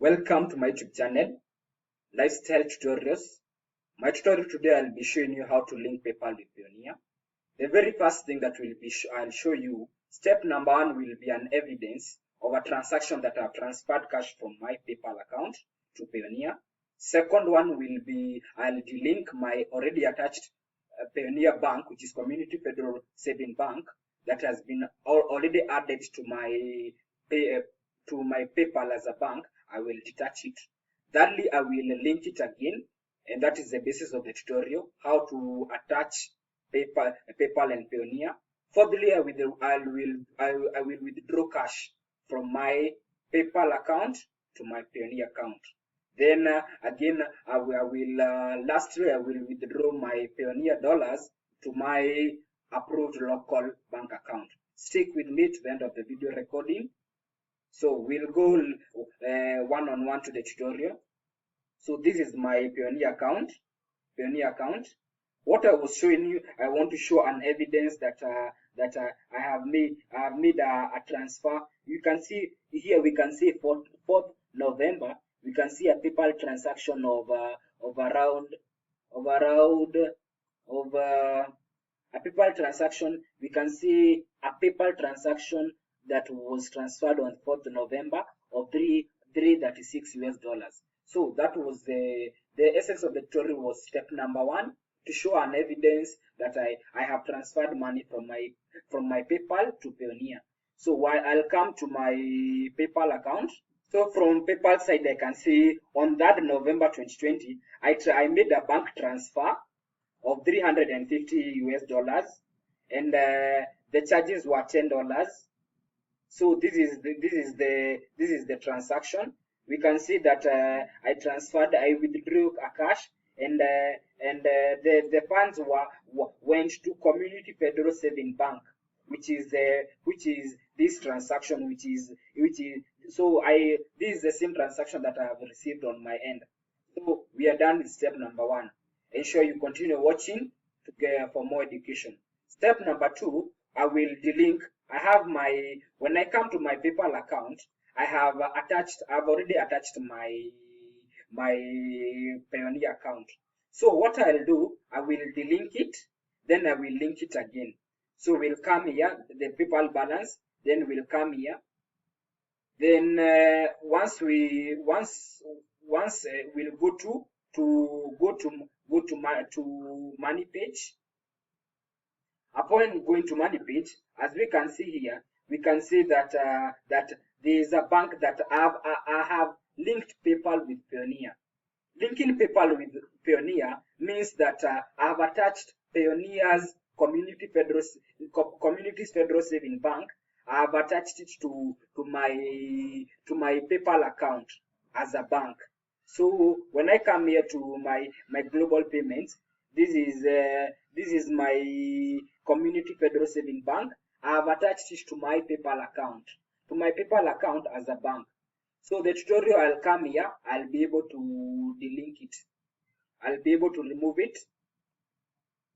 Welcome to my YouTube channel, Lifestyle Tutorials. My tutorial today I'll be showing you how to link PayPal with Payoneer. The very first thing that I'll show you, step number one will be an evidence of a transaction that I've transferred cash from my PayPal account to Payoneer. Second one will be I'll delink my already attached Payoneer bank, which is Community Federal Saving Bank, that has been already added to my PayPal as a bank. I will detach it. Thirdly, I will link it again, and that is the basis of the tutorial, how to attach PayPal and Payoneer. Fourthly, I will withdraw cash from my PayPal account to my Payoneer account. Then lastly, I will withdraw my Payoneer dollars to my approved local bank account. Stick with me to the end of the video recording. So we'll go one-on-one to the tutorial. So this is my Payoneer account. What I was showing you, I want to show an evidence that I have made a transfer. You can see here, we can see 4th November. We can see a PayPal transaction of a PayPal transaction. We can see a PayPal transaction that was transferred on 4th November of $336. So that was the essence of the tutorial. Was step number one, to show an evidence that I have transferred money from my PayPal to Payoneer. So while I'll come to my PayPal account. So from PayPal side, I can see on that November 2020, I made a bank transfer of $350, and the charges were $10. So this is the transaction. We can see that I withdrew a cash, and the funds went to Community Federal Saving Bank, which is this transaction, this is the same transaction that I have received on my end. So we are done with step number one. Ensure you continue watching for more education. Step number two, I will delink. When I come to my PayPal account, I've already attached my Payoneer account. So what I'll do, I will delink it, then I will link it again. So we'll come here, the PayPal balance, then we'll come here. Then once we'll go to money page. Upon going to money page, as we can see here, we can see that there is a bank that I have linked PayPal with Payoneer. Linking PayPal with Payoneer means that I have attached Payoneer's Community Federal Saving Bank. I have attached it to my PayPal account as a bank. So when I come here to my global payments, this is my Community Federal Saving Bank. I have attached it to my PayPal account as a bank. So the tutorial, I'll come here, I'll be able to delink it. I'll be able to remove it.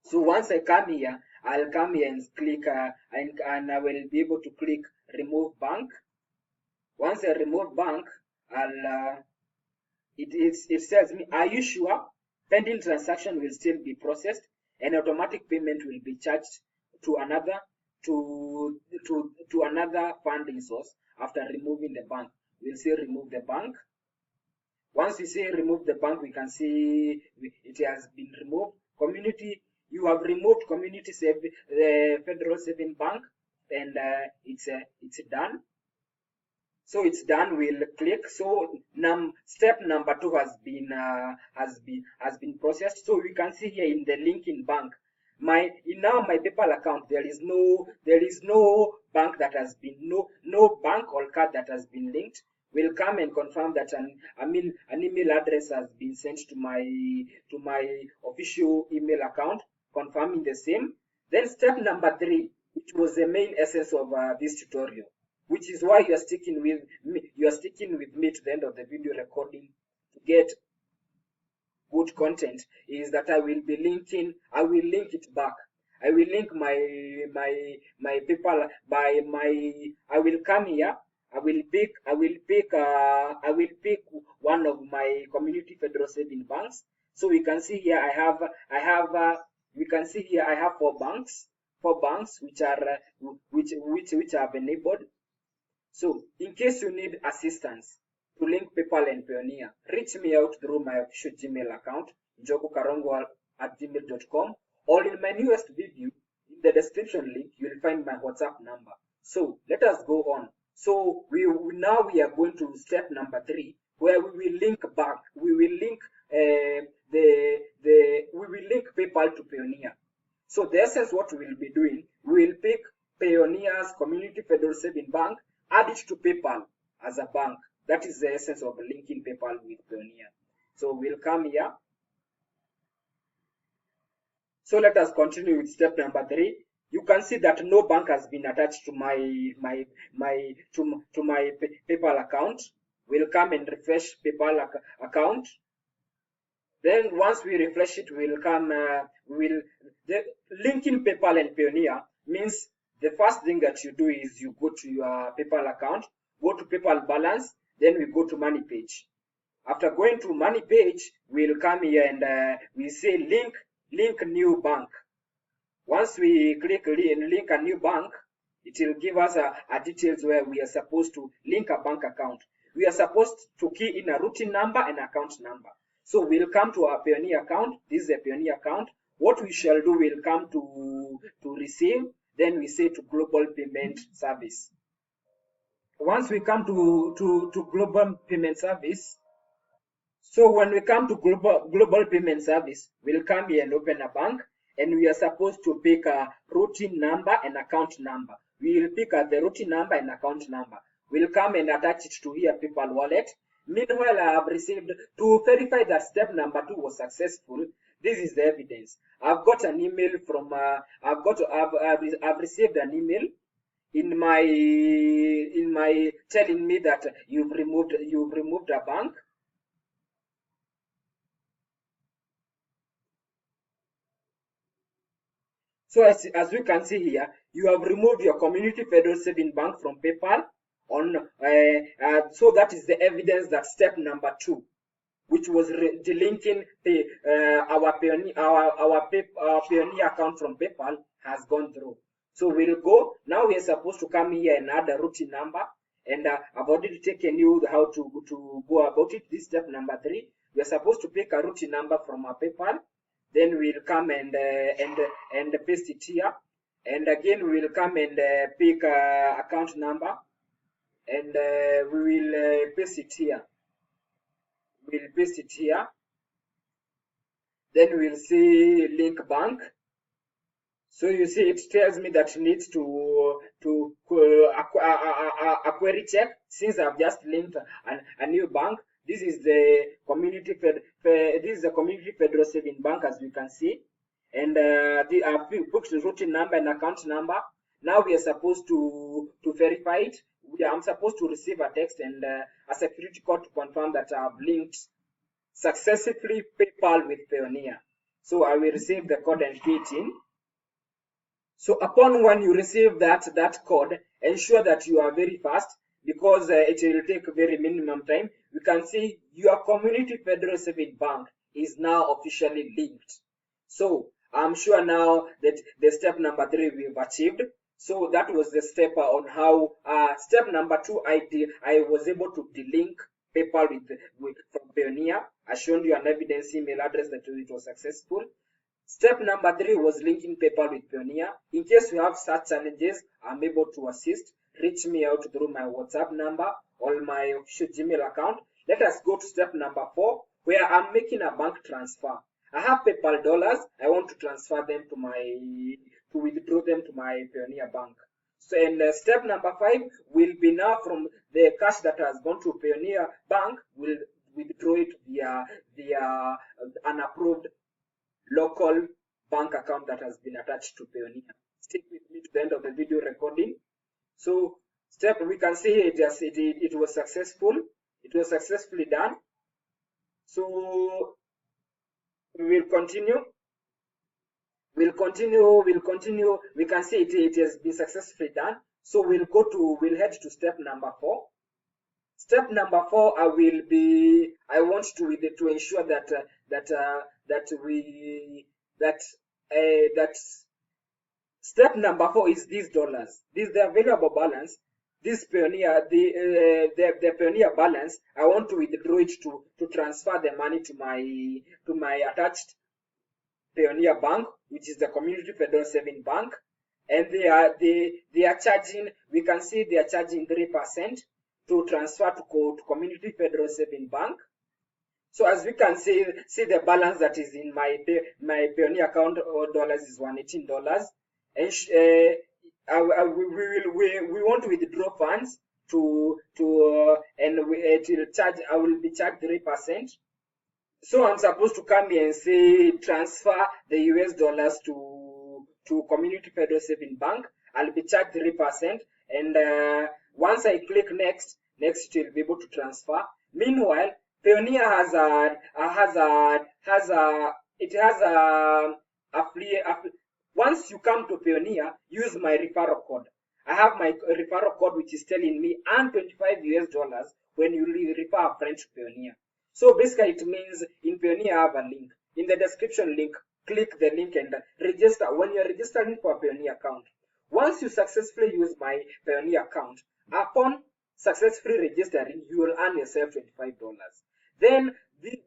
So once I come here, I'll come here and click and I will be able to click remove bank. Once I remove bank, it tells me, are you sure? Pending transaction will still be processed, and automatic payment will be charged to another funding source after removing the bank. We'll say remove the bank. Once we say remove the bank, we can see it has been removed. You have removed Community Federal Saving Bank, and it's done. So it's done. We'll click. So step number two has been processed. So we can see here in the linking bank, my PayPal account, there is no bank that has been no bank or card that has been linked. We'll come and confirm that an email address has been sent to my official email account, confirming the same. Then step number three, which was the main essence of this tutorial, which is why you're sticking with me to the end of the video recording to get good content, is that I will link it back. I will link my PayPal I will come here. I will pick one of my community federal saving banks. So we can see here we can see here I have four banks which are which have enabled. So in case you need assistance to link PayPal and Payoneer, reach me out through my official Gmail account, njogukarungu@gmail.com, or in my newest video, in the description link, you'll find my WhatsApp number. So let us go on. So now we are going to step number 3, where we will link back. We will link PayPal to Payoneer. So the essence what we will be doing, we will pick Payoneer's Community Federal Saving Bank, add it to PayPal as a bank. That is the essence of linking PayPal with Payoneer. So we'll come here. So let us continue with step number 3. You can see that no bank has been attached to my PayPal account. We'll come and refresh PayPal account. Then once we refresh it, we'll come. Linking PayPal and Payoneer means the first thing that you do is you go to your PayPal account, go to PayPal balance, then we go to money page. After going to money page, we'll come here and we say link new bank. Once we click link a new bank, it will give us a details where we are supposed to link a bank account. We are supposed to key in a routing number and account number. So we'll come to our Payoneer account. This is a Payoneer account. What we shall do, we'll come to receive. Then we say to global payment service. Once we come to global payment service, so when we come to global payment service, we'll come here and open a bank, and we are supposed to pick a routing number and account number. We will pick the routing number and account number. We'll come and attach it to here PayPal wallet. Meanwhile, I have received, to verify that step number 2 was successful. This is the evidence. I've got an email from I've received an email in my telling me that you've removed a bank. So as we can see here, you have removed your Community Federal Saving Bank from PayPal. So that is the evidence that step number 2, which was delinking our Payoneer account from PayPal, has gone through. So we'll go. Now we are supposed to come here and add a routing number, and I've already taken you how to go about it. This step number 3. We are supposed to pick a routing number from our PayPal. Then we'll come and paste it here, and again we will come and pick account number, and we will paste it here. We'll paste it here. Then we'll see link bank. So you see it tells me that it needs to a query check, since I've just linked a new bank. This is the Community Federal Saving Bank, as you can see, and I've booked the routing number and account number. Now we are supposed to verify it. I'm supposed to receive a text and a security code to confirm that I've linked successfully PayPal with Payoneer. So I will receive the code and key it in. So upon when you receive that code, ensure that you are very fast, because it will take very minimum time. We can see your Community Federal Saving Bank is now officially linked. So I'm sure now that the step number 3 we've achieved. So that was the step on how step number 2 I was able to delink PayPal from Payoneer. I showed you an evidence email address that it was successful. Step number 3 was linking PayPal with Payoneer. In case you have such challenges, I'm able to assist. Reach me out through my WhatsApp number or my official Gmail account. Let us go to step number 4, where I'm making a bank transfer. I have PayPal dollars. I want to transfer them to withdraw them to my Payoneer bank. So, and step number 5 will be now from the cash that has gone to Payoneer bank, will withdraw it via an approved local bank account that has been attached to Payoneer. Stick with me to the end of the video recording. So we can see it was successful. It was successfully done. So we will continue. We'll continue. We can see it has been successfully done. So we'll head to step number 4. Step number 4, I want to ensure that step number 4 is these dollars. This is the available balance. This Payoneer, the Payoneer balance. I want to withdraw it to transfer the money to my attached Payoneer bank, which is the Community Federal Savings Bank, and they are charging. We can see they are charging 3% to transfer to Community Federal Savings Bank. So as we can see the balance that is in my Payoneer account or dollars is $118, and we want to withdraw funds and I will be charged 3%. So I'm supposed to come here and say transfer the US dollars to Community Federal Savings Bank. I'll be charged 3%, and once I click next, it will be able to transfer. Meanwhile, Payoneer once you come to Payoneer, use my referral code. I have my referral code which is telling me earn $25 when you refer a friend to Payoneer. So basically it means in Payoneer I have a link. In the description link, click the link and register when you're registering for a Payoneer account. Once you successfully use my Payoneer account, upon successfully registering, you will earn yourself $25. Then these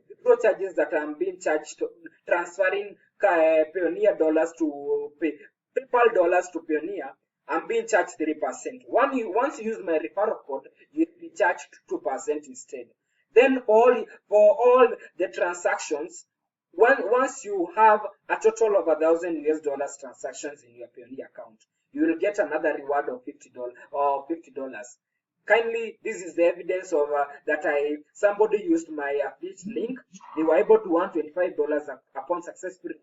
withdrawal charges that I'm being charged to transferring Payoneer dollars to PayPal dollars to Payoneer, I'm being charged 3%. Once you use my referral code, you'll be charged 2% instead. Then for all the transactions, once you have a total of $1,000 transactions in your Payoneer account, you will get another reward of $50. Kindly, this is the evidence of that somebody used my affiliate link. They were able to earn $25 upon successfully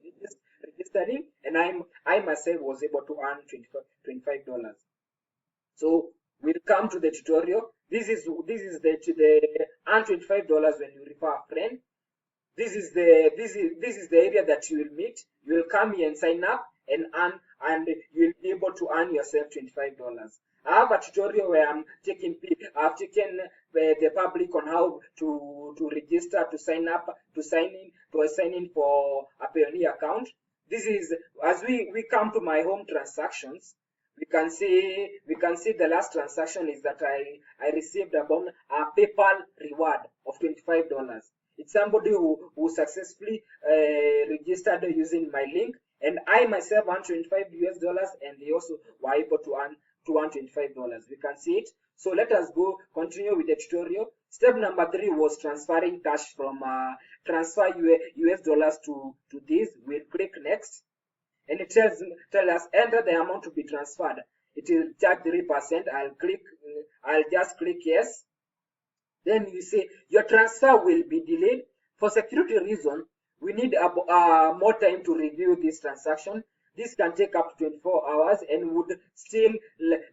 registering, and I myself was able to earn $25. So we'll come to the tutorial. This is the earn $25 when you refer a friend. This is the area that you will meet. You will come here and sign up and earn, and you'll be able to earn yourself $25. I have a tutorial where I've taken the public on how to register, to sign up, to sign in for a Payoneer account. This is as we come to my home transactions. We can see the last transaction is that I received a PayPal reward of $25. It's somebody who successfully registered using my link, and I myself earned $25, and they also were able to earn $25. We can see it. So let us continue with the tutorial. Step number 3 was transferring cash from transfer US dollars to this. We'll click next, and it tells us enter the amount to be transferred. It will charge 3%. I'll just click yes. Then you say your transfer will be delayed. For security reason, we need more time to review this transaction. This can take up to 24 hours, and would still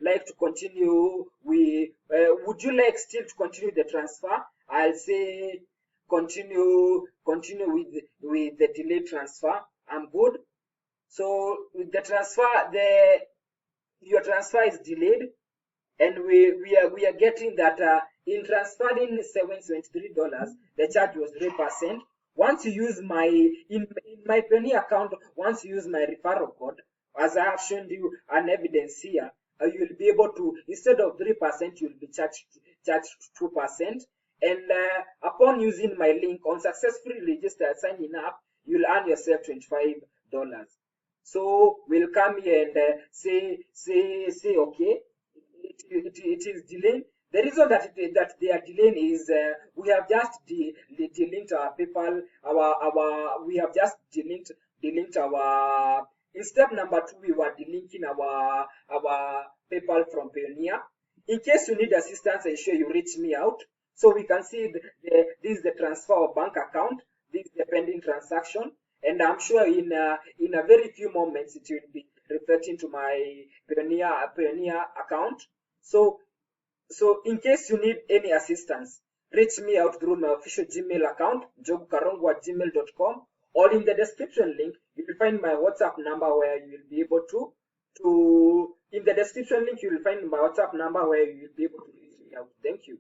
like to continue. Would you like still to continue the transfer? I'll say continue with the delayed transfer. I'm good. So with the transfer, your transfer is delayed, and we are getting that in transferring $773, the charge was 3%. Once you use in my Payoneer account, once you use my referral code, as I have shown you an evidence here, you will be able to, instead of 3%, you will be charged 2%. And upon using my link, on successfully registered signing up, you will earn yourself $25. So we'll come here and say okay. It is delayed. The reason that they are delaying is we have just delinked our PayPal. We have just delinked our. In step number 2, we were delinking our PayPal from Payoneer. In case you need assistance, ensure you reach me out. So we can see this is the transfer of bank account. This is the pending transaction, and I'm sure in a very few moments it will be reflecting to my Payoneer account. So in case you need any assistance, reach me out through my official Gmail account, njogukarungu@gmail.com, or in the description link, you will find my WhatsApp number where you will be able in the description link, you will find my WhatsApp number where you will be able to reach me out. Thank you.